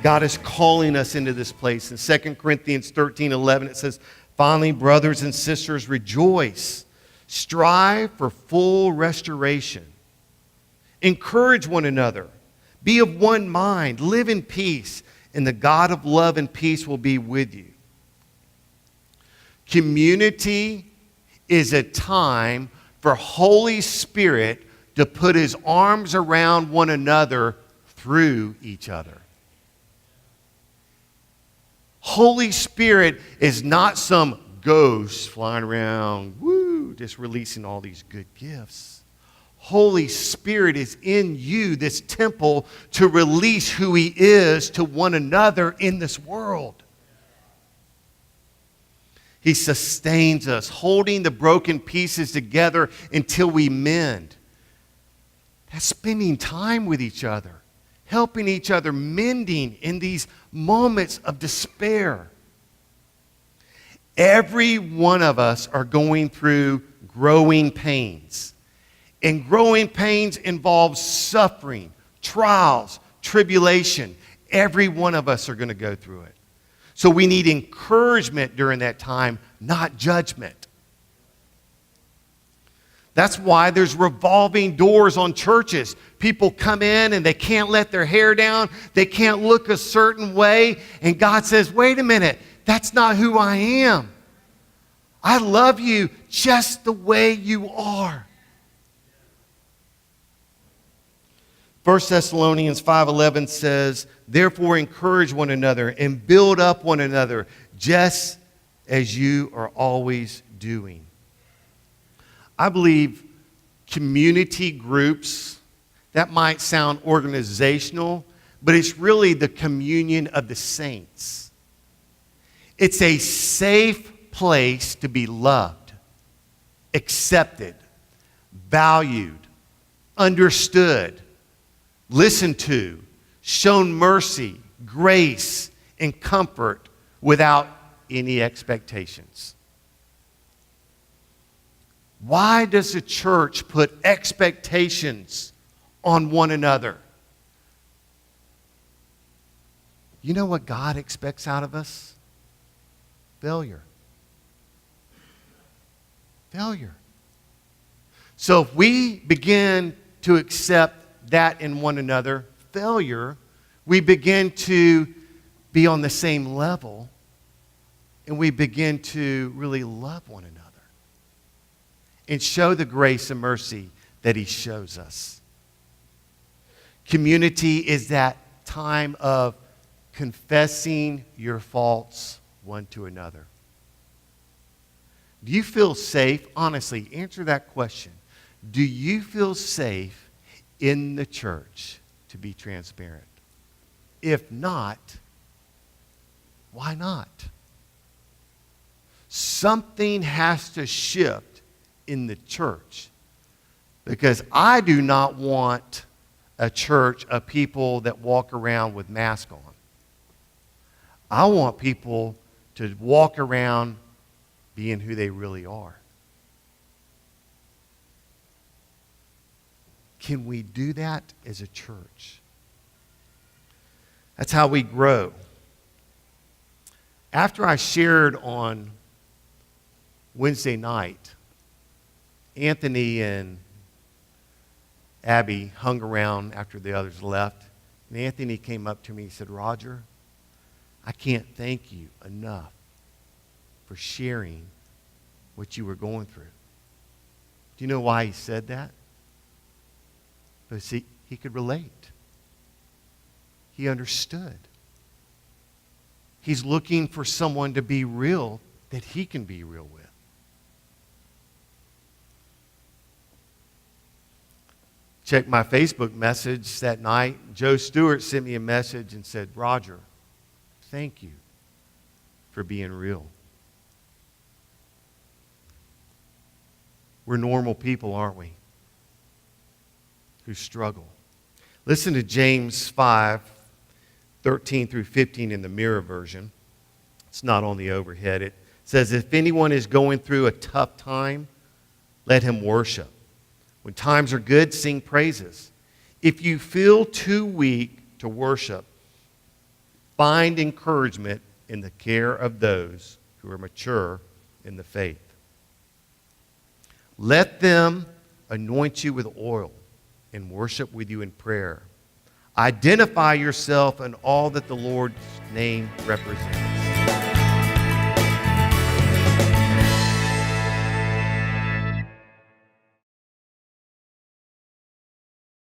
God is calling us into this place. In 2 Corinthians 13:11, it says, finally, brothers and sisters, rejoice. Strive for full restoration. Encourage one another. Be of one mind. Live in peace. And the God of love and peace will be with you. Community is a time for Holy Spirit to put His arms around one another through each other. Holy Spirit is not some ghost flying around, just releasing all these good gifts. Holy Spirit is in you, this temple, to release who He is to one another in this world. He sustains us, holding the broken pieces together until we mend. That's spending time with each other, helping each other, mending in these moments of despair. Every one of us are going through growing pains. And growing pains involves suffering, trials, tribulation. Every one of us are going to go through it. So we need encouragement during that time, not judgment. That's why there's revolving doors on churches. People come in and they can't let their hair down. They can't look a certain way. And God says, wait a minute, that's not who I am. I love you just the way you are. 1 Thessalonians 5:11 says, therefore encourage one another and build up one another just as you are always doing. I believe community groups, that might sound organizational, but it's really the communion of the saints. It's a safe place to be loved, accepted, valued, understood, listened to, shown mercy, grace, and comfort without any expectations. Why does the church put expectations on one another? You know what God expects out of us? Failure. Failure. So if we begin to accept that in one another, failure, we begin to be on the same level and we begin to really love one another and show the grace and mercy that He shows us. Community is that time of confessing your faults one to another. Do you feel safe? Honestly, answer that question. Do you feel safe in the church to be transparent? If not, why not? Something has to shift in the church, because I do not want a church of people that walk around with masks on. I want people to walk around being who they really are. Can we do that as a church? That's how we grow. After I shared on Wednesday night, Anthony and Abby hung around after the others left. And Anthony came up to me and said, Roger, I can't thank you enough for sharing what you were going through. Do you know why he said that? Because he could relate. He understood. He's looking for someone to be real that he can be real with. Checked my Facebook message that night. Joe Stewart sent me a message and said, Roger, thank you for being real. We're normal people, aren't we? Who struggle. Listen to James 5:13 through 15 in the Mirror version. It's not on the overhead. It says, if anyone is going through a tough time, let him worship. When times are good, sing praises. If you feel too weak to worship, find encouragement in the care of those who are mature in the faith. Let them anoint you with oil and worship with you in prayer. Identify yourself in all that the Lord's name represents.